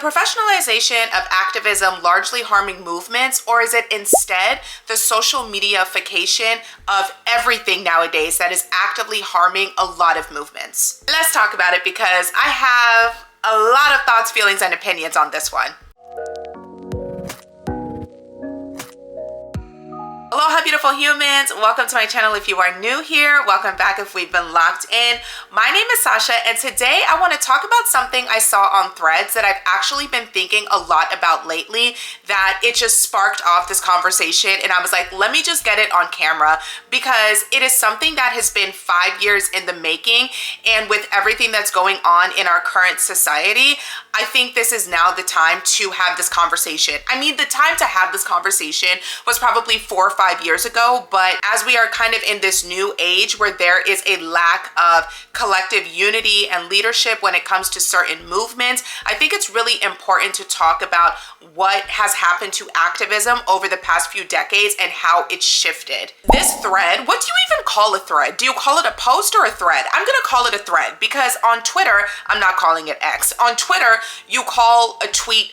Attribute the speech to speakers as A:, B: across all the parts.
A: professionalization of activism largely harming movements, or is it instead the social mediaification of everything nowadays that is actively harming a lot of movements? Let's talk about it because I have a lot of thoughts, feelings, and opinions on this one. Hello, hi beautiful humans. Welcome to my channel if you are new here. Welcome back if we've been locked in. My name is Sasha, and today I want to talk about something I saw on Threads that I've actually been thinking a lot about lately, that it just sparked off this conversation, and I was like, let me just get it on camera because it is something that has been 5 years in the making, and with everything that's going on in our current society, I think this is now the time to have this conversation. I mean, the time to have this conversation was probably 4 or 5 years ago, but as we are kind of in this new age where there is a lack of collective unity and leadership when it comes to certain movements, I think it's really important to talk about what has happened to activism over the past few decades and how it's shifted. This thread, what do you even call a thread? Do you call it a post or a thread? I'm gonna call it a thread because on Twitter, I'm not calling it X. On Twitter, you call a tweet,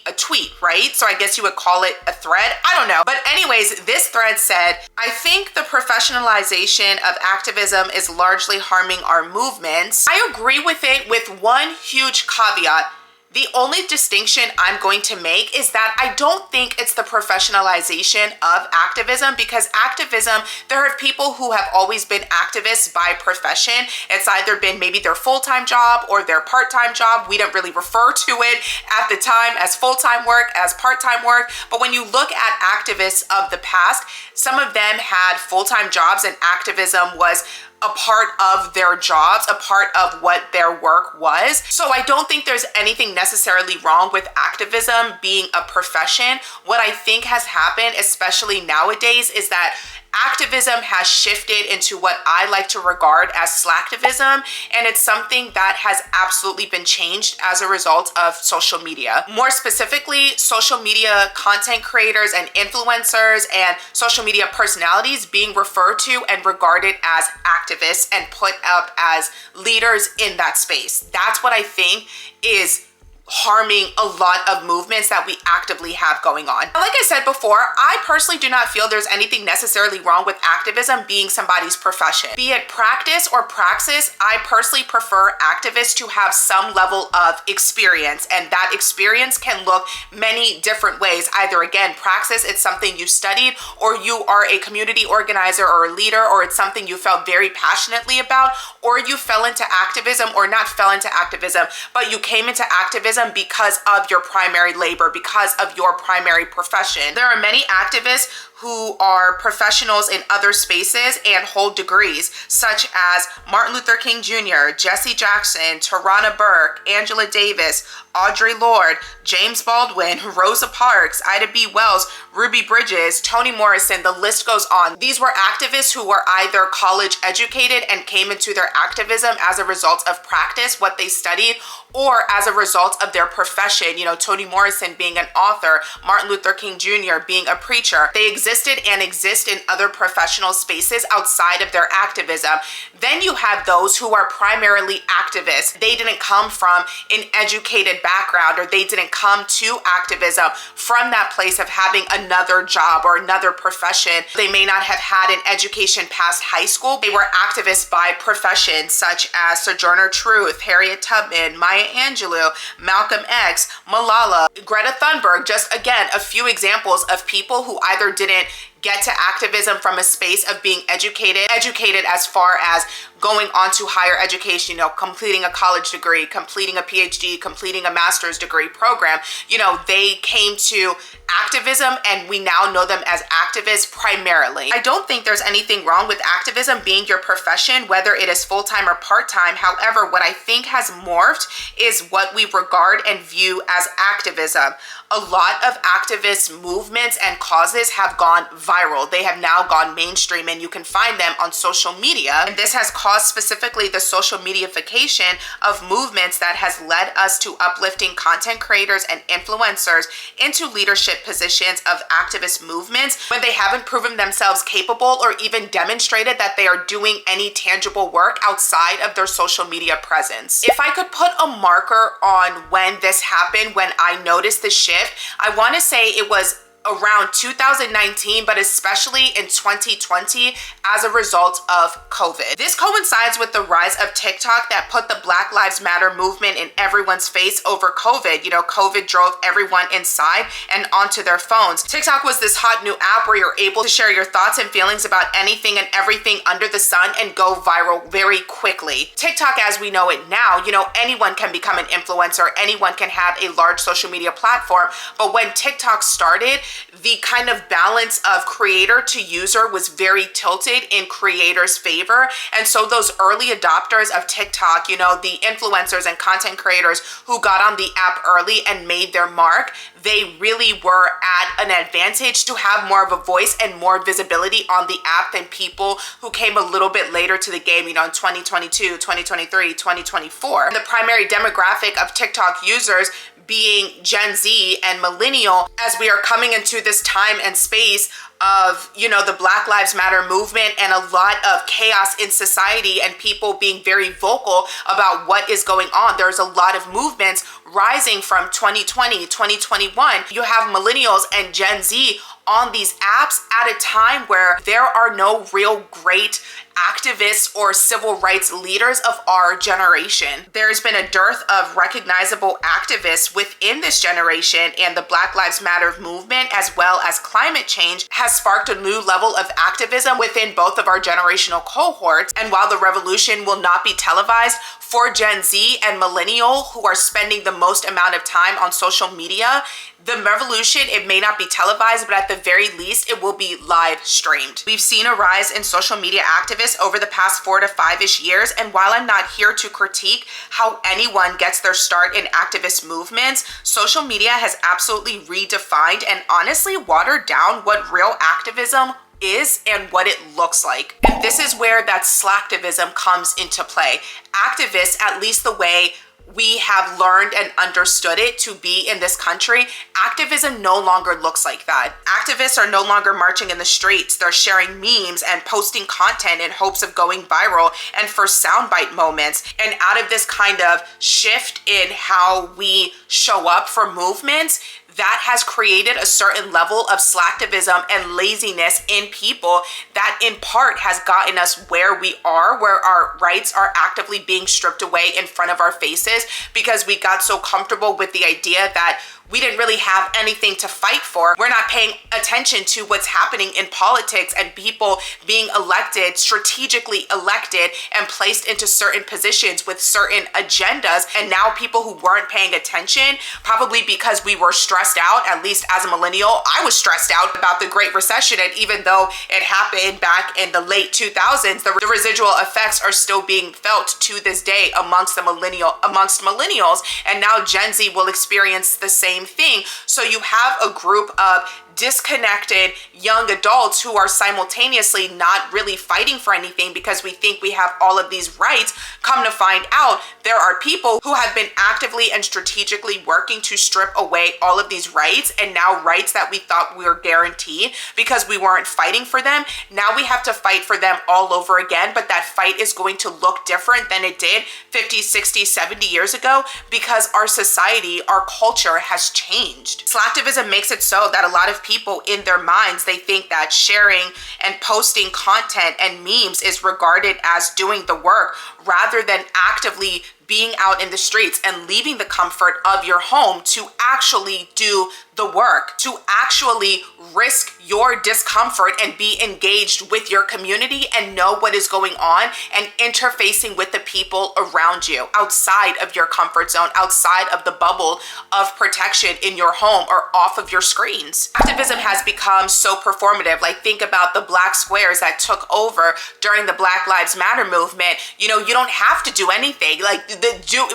A: right? So I guess you would call it a thread. I don't know. But anyways, this thread said, I think the professionalization of activism is largely harming our movements. I agree with it with one huge caveat. The only distinction I'm going to make is that I don't think it's the professionalization of activism, because activism, there are people who have always been activists by profession. It's either been maybe their full-time job or their part-time job. We don't really refer to it at the time as full-time work, as part-time work. But when you look at activists of the past, some of them had full-time jobs and activism was a part of their jobs, a part of what their work was. So I don't think there's anything necessarily wrong with activism being a profession. What I think has happened, especially nowadays, is that activism has shifted into what I like to regard as slacktivism, and it's something that has absolutely been changed as a result of social media. More specifically, social media content creators and influencers and social media personalities being referred to and regarded as activists and put up as leaders in that space. That's what I think is harming a lot of movements that we actively have going on. Like I said before, I personally do not feel there's anything necessarily wrong with activism being somebody's profession. Be it practice or praxis, I personally prefer activists to have some level of experience, and that experience can look many different ways. Either, again, praxis, it's something you studied, or you are a community organizer or a leader, or it's something you felt very passionately about, or you fell into activism, or not fell into activism, but you came into activism because of your primary labor, because of your primary profession. There are many activists who are professionals in other spaces and hold degrees, such as Martin Luther King Jr., Jesse Jackson, Tarana Burke, Angela Davis, Audre Lorde, James Baldwin, Rosa Parks, Ida B. Wells, Ruby Bridges, Toni Morrison, the list goes on. These were activists who were either college educated and came into their activism as a result of practice, what they studied, or as a result of their profession. You know, Toni Morrison being an author, Martin Luther King Jr. being a preacher. They existed and exist in other professional spaces outside of their activism. Then you have those who are primarily activists. They didn't come from an educated background, or they didn't come to activism from that place of having another job or another profession. They may not have had an education past high school. They were activists by profession, such as Sojourner Truth, Harriet Tubman, Maya Angelou, Malcolm X, Malala, Greta Thunberg, just again, a few examples of people who either didn't get to activism from a space of being educated as far as going on to higher education, you know, completing a college degree, completing a PhD, completing a master's degree program. You know, they came to activism and we now know them as activists primarily. I don't think there's anything wrong with activism being your profession, whether it is full-time or part-time. However, what I think has morphed is what we regard and view as activism. A lot of activist movements and causes have gone viral. viral. They have now gone mainstream and you can find them on social media. And this has caused specifically the social mediaification of movements that has led us to uplifting content creators and influencers into leadership positions of activist movements when they haven't proven themselves capable or even demonstrated that they are doing any tangible work outside of their social media presence. If I could put a marker on when this happened, when I noticed the shift, I want to say it was around 2019, but especially in 2020 as a result of COVID. This coincides with the rise of TikTok that put the Black Lives Matter movement in everyone's face over COVID. You know, COVID drove everyone inside and onto their phones. TikTok was this hot new app where you're able to share your thoughts and feelings about anything and everything under the sun and go viral very quickly. TikTok, as we know it now, you know, anyone can become an influencer, anyone can have a large social media platform, but when TikTok started, the kind of balance of creator to user was very tilted in creators' favor. And so those early adopters of TikTok, you know, the influencers and content creators who got on the app early and made their mark, they really were at an advantage to have more of a voice and more visibility on the app than people who came a little bit later to the game, you know, in 2022, 2023, 2024. The primary demographic of TikTok users being Gen Z and millennial, as we are coming into this time and space of, you know, the Black Lives Matter movement and a lot of chaos in society and people being very vocal about what is going on. There's a lot of movements rising from 2020, 2021. You have millennials and Gen Z on these apps at a time where there are no real great activists or civil rights leaders of our generation. There's been a dearth of recognizable activists within this generation, and the Black Lives Matter movement, as well as climate change, has sparked a new level of activism within both of our generational cohorts. And while the revolution will not be televised, for Gen Z and millennial who are spending the most amount of time on social media, the revolution, it may not be televised, but at the very least, it will be live streamed. We've seen a rise in social media activists over the past 4 to 5-ish years. And while I'm not here to critique how anyone gets their start in activist movements, social media has absolutely redefined and honestly watered down what real activism is and what it looks like. And this is where that slacktivism comes into play. Activists, at least the way we have learned and understood it to be in this country, activism no longer looks like that. Activists are no longer marching in the streets. They're sharing memes and posting content in hopes of going viral and for soundbite moments. And out of this kind of shift in how we show up for movements, that has created a certain level of slacktivism and laziness in people that in part has gotten us where we are, where our rights are actively being stripped away in front of our faces because we got so comfortable with the idea that we didn't really have anything to fight for. We're not paying attention to what's happening in politics and people being elected, strategically elected and placed into certain positions with certain agendas. And now people who weren't paying attention, probably because we were stressed out, at least as a millennial, I was stressed out about the Great Recession. And even though it happened back in the late 2000s, the residual effects are still being felt to this day amongst millennials. And now Gen Z will experience the same thing. So you have a group of disconnected young adults who are simultaneously not really fighting for anything because we think we have all of these rights. Come to find out, there are people who have been actively and strategically working to strip away all of these rights, and now rights that we thought we were guaranteed because we weren't fighting for them, now we have to fight for them all over again. But that fight is going to look different than it did 50, 60, 70 years ago because our society, our culture has changed. Slacktivism makes it so that a lot of people in their minds, they think that sharing and posting content and memes is regarded as doing the work rather than actively being out in the streets and leaving the comfort of your home to actually do the work, to actually risk your discomfort and be engaged with your community and know what is going on and interfacing with the people around you outside of your comfort zone, outside of the bubble of protection in your home or off of your screens. Activism has become so performative. Like, think about the black squares that took over during the Black Lives Matter movement. You know, you don't have to do anything. Like,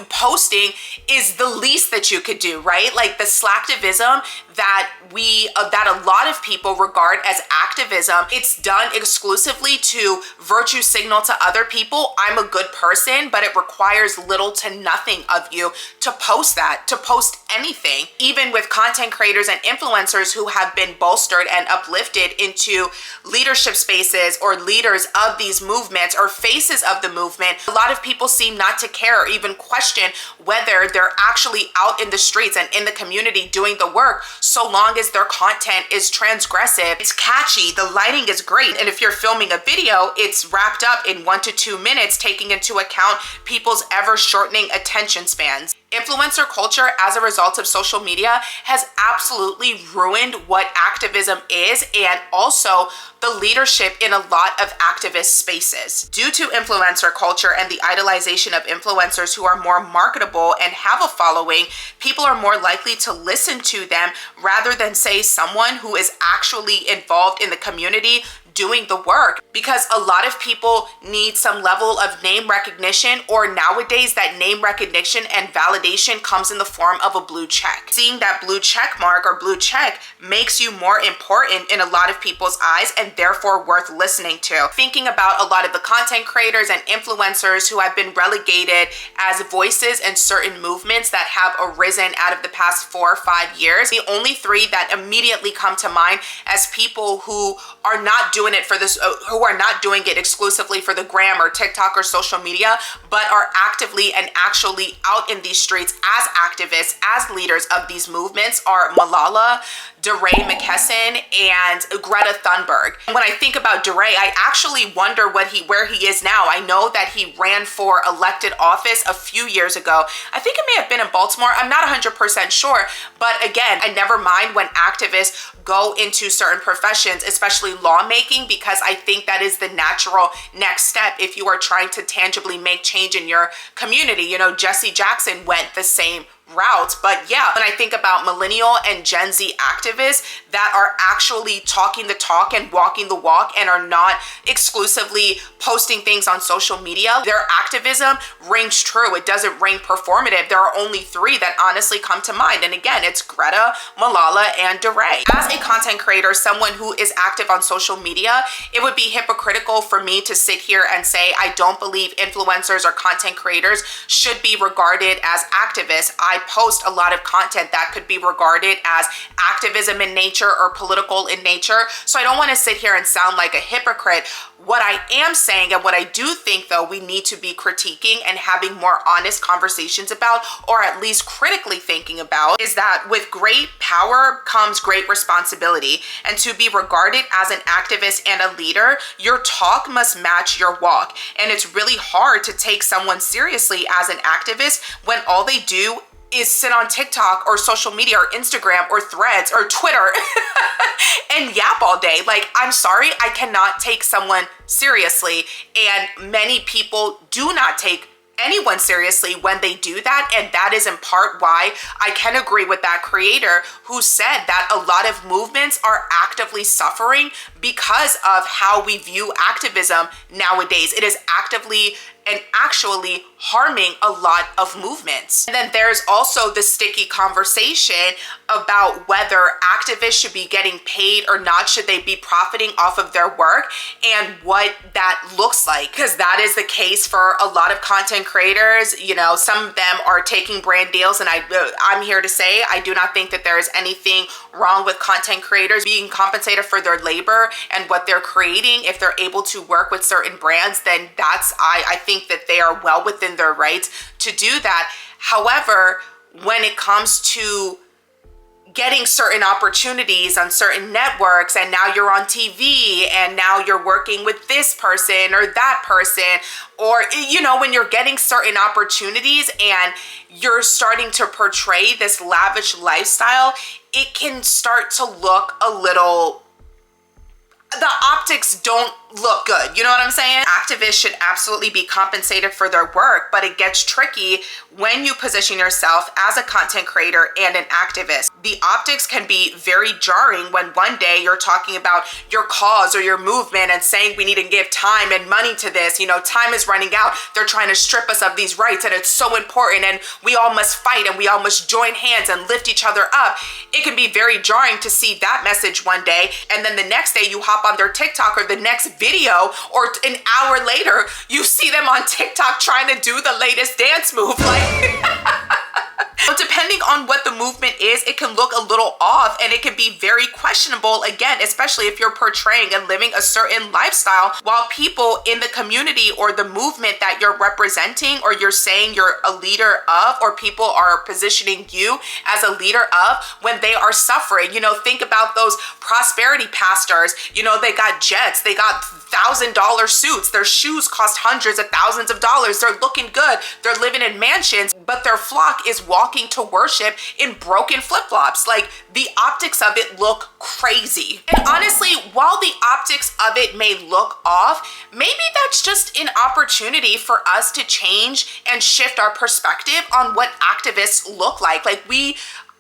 A: posting is the least that you could do, right? Like, the slacktivism that that a lot of people regard as activism, it's done exclusively to virtue signal to other people, I'm a good person, but it requires little to nothing of you to post that, to post anything. Even with content creators and influencers who have been bolstered and uplifted into leadership spaces or leaders of these movements or faces of the movement, a lot of people seem not to care or even question whether they're actually out in the streets and in the community doing the work, so long as their content is transgressive, it's catchy, the lighting is great, and if you're filming a video, it's wrapped up in 1 to 2 minutes, taking into account people's ever shortening attention spans. Influencer culture, as a result of social media, has absolutely ruined what activism is, and also the leadership in a lot of activist spaces. Due to influencer culture and the idolization of influencers who are more marketable and have a following, people are more likely to listen to them rather than, say, someone who is actually involved in the community doing the work, because a lot of people need some level of name recognition, or nowadays that name recognition and validation comes in the form of a blue check. Seeing that blue check mark or blue check makes you more important in a lot of people's eyes and therefore worth listening to. Thinking about a lot of the content creators and influencers who have been relegated as voices in certain movements that have arisen out of the past 4 or 5 years, the only 3 that immediately come to mind as people who are not doing it for this, who are not doing it exclusively for the gram or TikTok or social media, but are actively and actually out in these streets as activists, as leaders of these movements, are Malala, DeRay McKesson, and Greta Thunberg. When I think about DeRay, I actually wonder where he is now. I know that he ran for elected office a few years ago. I think it may have been in Baltimore. I'm not 100% sure. But again, I never mind when activists go into certain professions, especially lawmaking, because I think that is the natural next step if you are trying to tangibly make change in your community. You know, Jesse Jackson went the same route. But yeah, when I think about millennial and Gen Z activists that are actually talking the talk and walking the walk and are not exclusively posting things on social media, their activism rings true. It doesn't ring performative. There are only 3 that honestly come to mind. And again, it's Greta, Malala, and DeRay. As a content creator, someone who is active on social media, it would be hypocritical for me to sit here and say I don't believe influencers or content creators should be regarded as activists. I post a lot of content that could be regarded as activism in nature or political in nature, so I don't want to sit here and sound like a hypocrite. What I am saying, and what I do think though we need to be critiquing and having more honest conversations about, or at least critically thinking about, is that with great power comes great responsibility, and to be regarded as an activist and a leader, your talk must match your walk. And it's really hard to take someone seriously as an activist when all they do is sit on TikTok or social media or Instagram or Threads or Twitter and yap all day. Like, I'm sorry, I cannot take someone seriously. And many people do not take anyone seriously when they do that, and that is in part why I can agree with that creator who said that a lot of movements are actively suffering because of how we view activism nowadays. It is actively and actually harming a lot of movements. And then there's also the sticky conversation about whether activists should be getting paid or not. Should they be profiting off of their work, and what that looks like? Because that is the case for a lot of content creators. You know, some of them are taking brand deals, and I'm here to say I do not think that there is anything wrong with content creators being compensated for their labor and what they're creating. If they're able to work with certain brands, then I think that they are well within their rights to do that. However, when it comes to getting certain opportunities on certain networks, and now you're on TV, and now you're working with this person or that person, or, you know, when you're getting certain opportunities and you're starting to portray this lavish lifestyle, it can start to look a little, the optics don't look good. You know what I'm saying? Activists should absolutely be compensated for their work, but it gets tricky when you position yourself as a content creator and an activist. The optics can be very jarring when one day you're talking about your cause or your movement and saying we need to give time and money to this. You know, time is running out. They're trying to strip us of these rights and it's so important and we all must fight and we all must join hands and lift each other up. It can be very jarring to see that message one day and then the next day you hop on their TikTok or the next video or an hour later you see them on TikTok trying to do the latest dance move. But depending on what the movement is, it can look a little off and it can be very questionable, again, especially if you're portraying and living a certain lifestyle while people in the community or the movement that you're representing or you're saying you're a leader of, or people are positioning you as a leader of, when they are suffering. You know, think about those prosperity pastors. You know, they got jets, they got $1,000 suits, their shoes cost hundreds of thousands of dollars, they're looking good, they're living in mansions, but their flock is walking to worship in broken flip-flops. Like, the optics of it look crazy. And honestly, while the optics of it may look off, maybe that's just an opportunity for us to change and shift our perspective on what activists look like.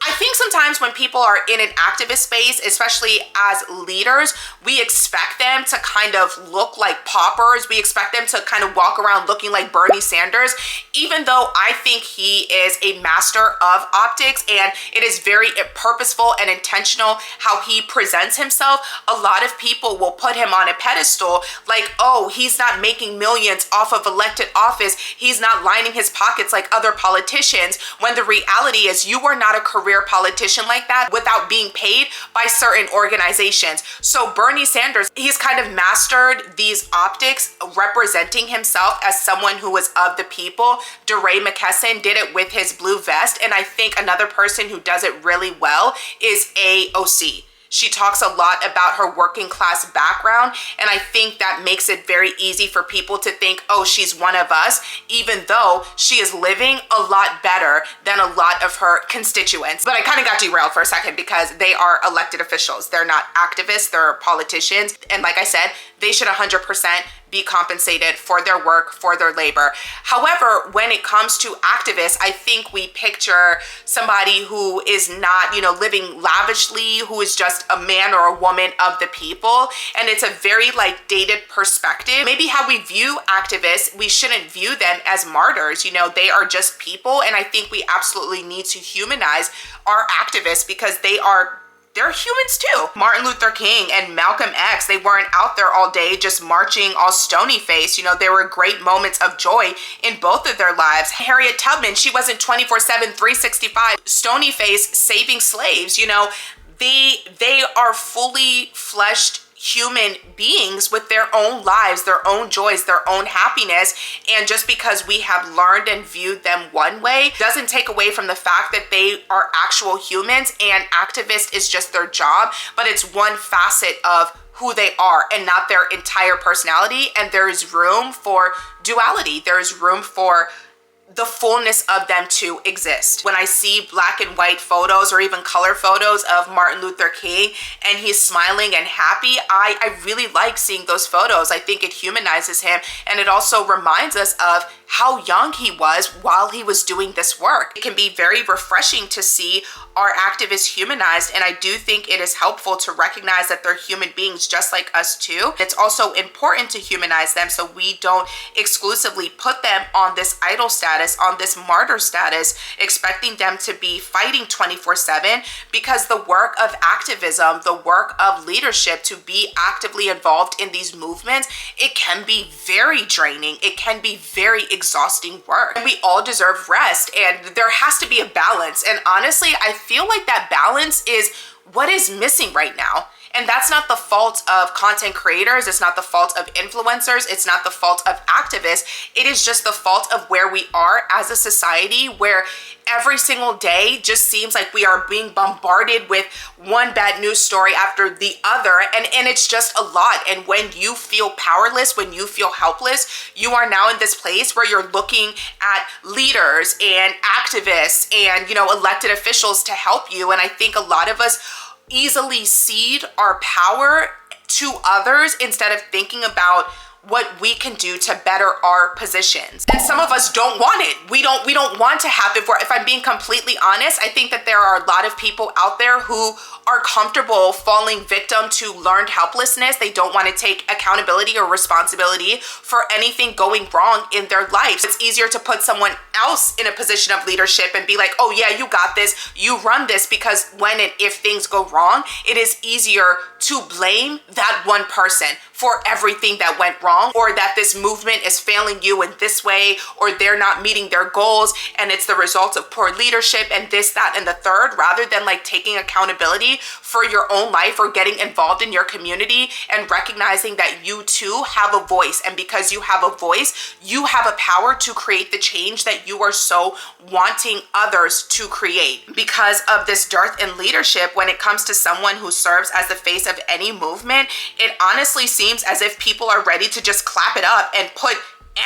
A: I think sometimes when people are in an activist space, especially as leaders, we expect them to kind of look like paupers. We expect them to kind of walk around looking like Bernie Sanders, even though I think he is a master of optics and it is very purposeful and intentional how he presents himself. A lot of people will put him on a pedestal like, oh, he's not making millions off of elected office. He's not lining his pockets like other politicians, when the reality is you are not a career politician like that without being paid by certain organizations. So Bernie Sanders, he's kind of mastered these optics, representing himself as someone who was of the people. DeRay McKesson did it with his blue vest, and I think another person who does it really well is AOC. She talks a lot about her working class background, and I think that makes it very easy for people to think, oh, she's one of us, even though she is living a lot better than a lot of her constituents. But I kind of got derailed for a second because they are elected officials. They're not activists, they're politicians. And like I said, they should 100% be compensated for their work, for their labor. However, when it comes to activists, I think we picture somebody who is not, you know, living lavishly, who is just a man or a woman of the people. And it's a very dated perspective. Maybe how we view activists, we shouldn't view them as martyrs. You know, they are just people. And I think we absolutely need to humanize our activists because they're humans too. Martin Luther King and Malcolm X, they weren't out there all day just marching all stony-faced. You know, there were great moments of joy in both of their lives. Harriet Tubman, she wasn't 24/7, 365, stony-faced saving slaves. You know, they are fully fleshed human beings with their own lives, their own joys, their own happiness. And just because we have learned and viewed them one way doesn't take away from the fact that they are actual humans and activist is just their job, but it's one facet of who they are and not their entire personality. And there is room for duality. There is room for the fullness of them to exist. When I see black and white photos or even color photos of Martin Luther King and he's smiling and happy, I really like seeing those photos. I think it humanizes him, and it also reminds us of how young he was while he was doing this work. It can be very refreshing to see our activists humanized, and I do think it is helpful to recognize that they're human beings just like us too. It's also important to humanize them so we don't exclusively put them on this idol status, on this martyr status, expecting them to be fighting 24/7, because the work of activism, the work of leadership, to be actively involved in these movements, it can be very draining. It can be very exhausting work. And we all deserve rest, and there has to be a balance. And honestly, I feel like that balance is what is missing right now. And that's not the fault of content creators. It's not the fault of influencers. It's not the fault of activists. It is just the fault of where we are as a society, where every single day just seems like we are being bombarded with one bad news story after the other. And it's just a lot. And when you feel powerless, when you feel helpless, you are now in this place where you're looking at leaders and activists and, you know, elected officials to help you. And I think a lot of us easily cede our power to others instead of thinking about what we can do to better our positions. And some of us don't want it. We don't want to have it. If I'm being completely honest, I think that there are a lot of people out there who are comfortable falling victim to learned helplessness. They don't want to take accountability or responsibility for anything going wrong in their life. It's easier to put someone else in a position of leadership and be like, oh yeah, you got this, you run this, because when and if things go wrong, it is easier to blame that one person for everything that went wrong, or that this movement is failing you in this way, or they're not meeting their goals and it's the result of poor leadership and this, that, and the third, rather than like taking accountability for your own life or getting involved in your community and recognizing that you too have a voice. And because you have a voice, you have a power to create the change that you are so wanting others to create. Because of this dearth in leadership, when it comes to someone who serves as the face of any movement, it honestly seems as if people are ready to just clap it up and put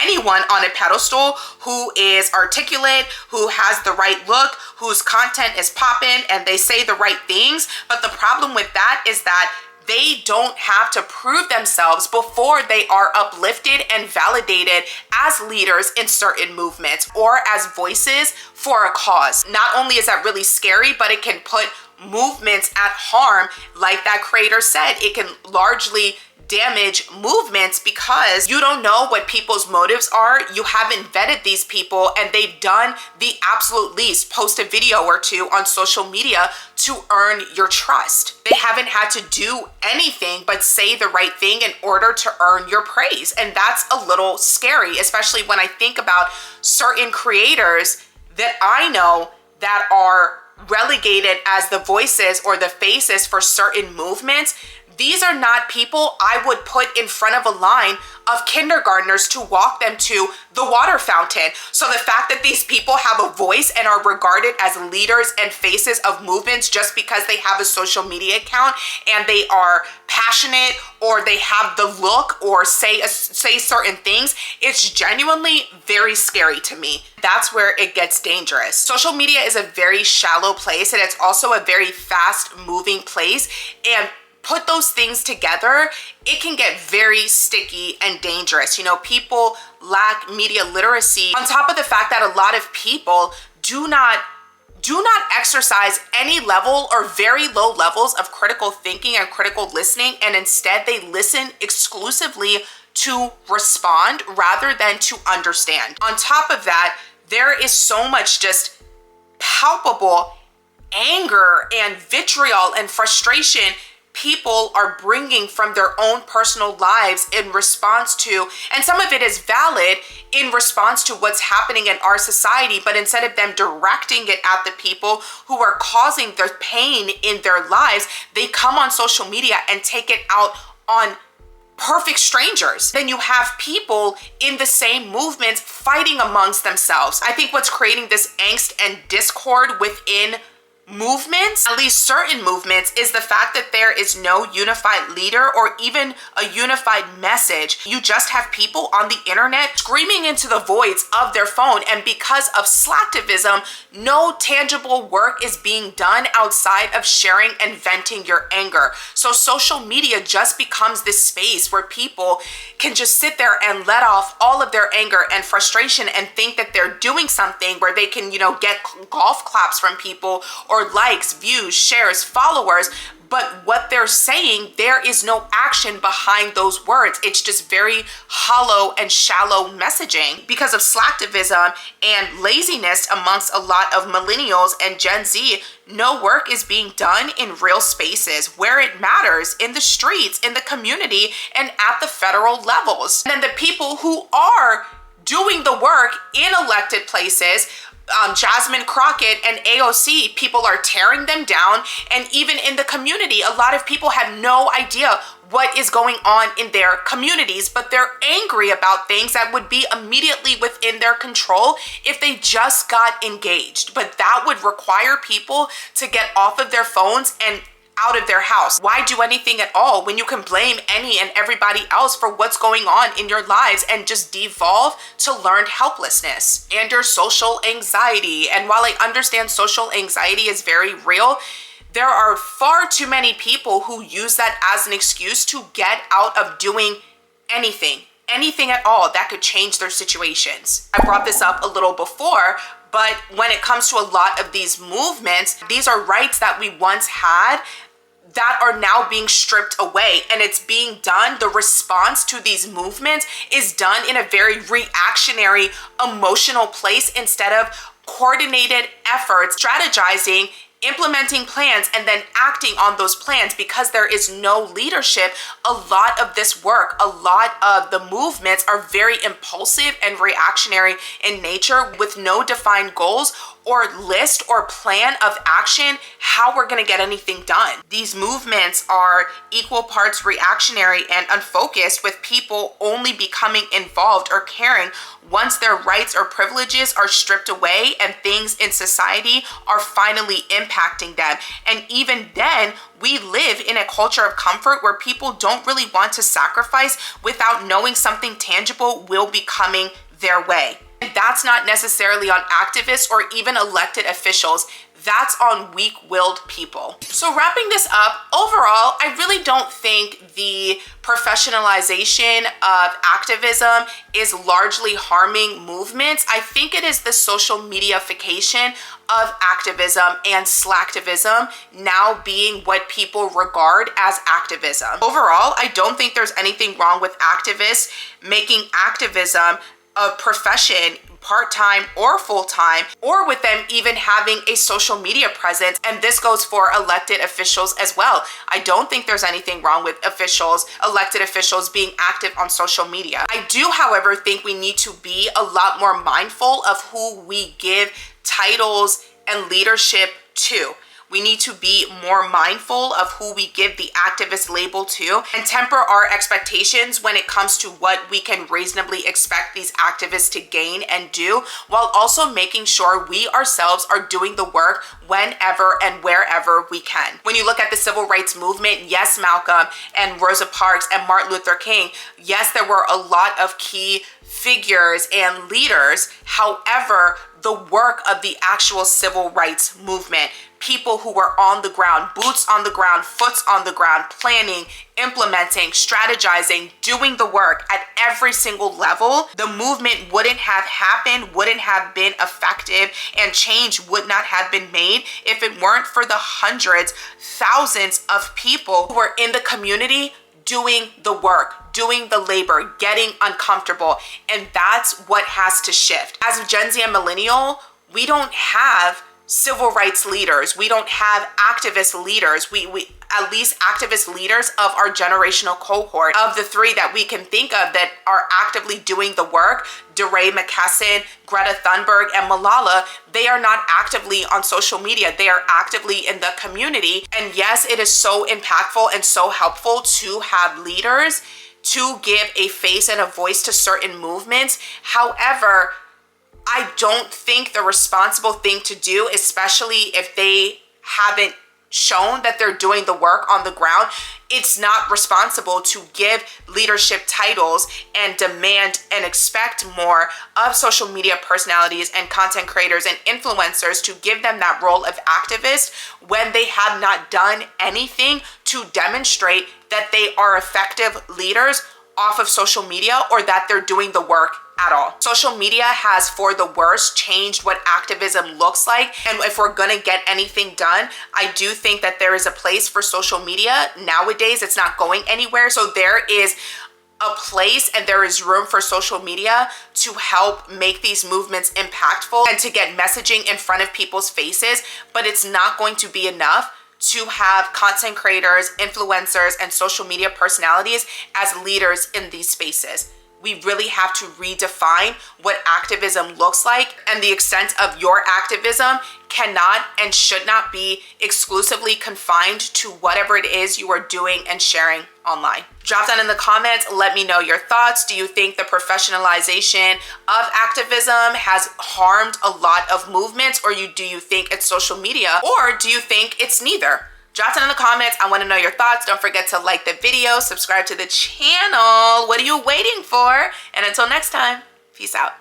A: anyone on a pedestal who is articulate, who has the right look, whose content is popping, and they say the right things. But the problem with that is that they don't have to prove themselves before they are uplifted and validated as leaders in certain movements or as voices for a cause. Not only is that really scary, but it can put movements at harm. Like that creator said, it can largely damage movements because you don't know what people's motives are. You haven't vetted these people, and they've done the absolute least, post a video or two on social media to earn your trust. They haven't had to do anything but say the right thing in order to earn your praise. And that's a little scary, especially when I think about certain creators that I know that are relegated as the voices or the faces for certain movements. These are not people I would put in front of a line of kindergartners to walk them to the water fountain. So the fact that these people have a voice and are regarded as leaders and faces of movements just because they have a social media account and they are passionate or they have the look or say certain things, it's genuinely very scary to me. That's where it gets dangerous. Social media is a very shallow place, and it's also a very fast moving place. And put those things together, it can get very sticky and dangerous. You know, people lack media literacy, on top of the fact that a lot of people do not exercise any level or very low levels of critical thinking and critical listening, and instead they listen exclusively to respond rather than to understand. On top of that, there is so much just palpable anger and vitriol and frustration people are bringing from their own personal lives in response to, and some of it is valid in response to what's happening in our society, but instead of them directing it at the people who are causing the pain in their lives, they come on social media and take it out on perfect strangers. Then you have people in the same movements fighting amongst themselves. I think what's creating this angst and discord within movements, at least certain movements, is the fact that there is no unified leader or even a unified message. You just have people on the internet screaming into the voids of their phone, and because of slacktivism, no tangible work is being done outside of sharing and venting your anger. So social media just becomes this space where people can just sit there and let off all of their anger and frustration and think that they're doing something where they can, get golf claps from people or likes, views, shares, followers. But what they're saying, there is no action behind those words. It's just very hollow and shallow messaging. Because of slacktivism and laziness amongst a lot of millennials and Gen Z, no work is being done in real spaces where it matters, in the streets, in the community, and at the federal levels. And then the people who are doing the work in elected places, Jasmine Crockett and AOC, people are tearing them down. And even in the community, a lot of people have no idea what is going on in their communities, but they're angry about things that would be immediately within their control if they just got engaged. But that would require people to get off of their phones and out of their house. Why do anything at all when you can blame any and everybody else for what's going on in your lives and just devolve to learned helplessness and your social anxiety? And while I understand social anxiety is very real, there are far too many people who use that as an excuse to get out of doing anything at all that could change their situations. I brought this up a little before, but when it comes to a lot of these movements, these are rights that we once had that are now being stripped away, and it's being done, the response to these movements is done in a very reactionary, emotional place instead of coordinated efforts, strategizing, implementing plans, and then acting on those plans. Because there is no leadership, a lot of this work, a lot of the movements are very impulsive and reactionary in nature with no defined goals or list or plan of action how we're going to get anything done. These movements are equal parts reactionary and unfocused, with people only becoming involved or caring once their rights or privileges are stripped away and things in society are finally impacting them. And even then, we live in a culture of comfort where people don't really want to sacrifice without knowing something tangible will be coming their way. And that's not necessarily on activists or even elected officials. That's on weak-willed people. So wrapping this up, overall, I really don't think the professionalization of activism is largely harming movements. I think it is the social mediaification of activism and slacktivism now being what people regard as activism. Overall, I don't think there's anything wrong with activists making activism a profession, part-time or full-time, or with them even having a social media presence. And this goes for elected officials as well. I don't think there's anything wrong with elected officials being active on social media. I do, however, think we need to be a lot more mindful of who we give titles and leadership to. We need to be more mindful of who we give the activist label to and temper our expectations when it comes to what we can reasonably expect these activists to gain and do, while also making sure we ourselves are doing the work whenever and wherever we can. When you look at the civil rights movement, yes, Malcolm and Rosa Parks and Martin Luther King, yes, there were a lot of key figures and leaders. However, the work of the actual civil rights movement, people who were on the ground, boots on the ground, foots on the ground, planning, implementing, strategizing, doing the work at every single level, the movement wouldn't have happened, wouldn't have been effective, and change would not have been made if it weren't for the hundreds, thousands of people who were in the community doing the work, doing the labor, getting uncomfortable. And that's what has to shift. As a Gen Z and millennial, we don't have civil rights leaders. We don't have activist leaders. We at least activist leaders of our generational cohort. Of the three that we can think of that are actively doing the work, DeRay McKesson, Greta Thunberg, and Malala, they are not actively on social media. They are actively in the community. And yes, it is so impactful and so helpful to have leaders to give a face and a voice to certain movements. However, I don't think the responsible thing to do, especially if they haven't shown that they're doing the work on the ground, it's not responsible to give leadership titles and demand and expect more of social media personalities and content creators and influencers to give them that role of activist when they have not done anything to demonstrate that they are effective leaders off of social media or that they're doing the work at all. Social media has, for the worst, changed what activism looks like. And if we're gonna get anything done, I do think that there is a place for social media. Nowadays, it's not going anywhere. So there is a place and there is room for social media to help make these movements impactful and to get messaging in front of people's faces. But it's not going to be enough to have content creators, influencers, and social media personalities as leaders in these spaces. We really have to redefine what activism looks like, and the extent of your activism cannot and should not be exclusively confined to whatever it is you are doing and sharing online. Drop down in the comments, let me know your thoughts. Do you think the professionalization of activism has harmed a lot of movements, or do you think it's social media, or do you think it's neither? Drop down in the comments. I want to know your thoughts. Don't forget to like the video, subscribe to the channel. What are you waiting for? And until next time, peace out.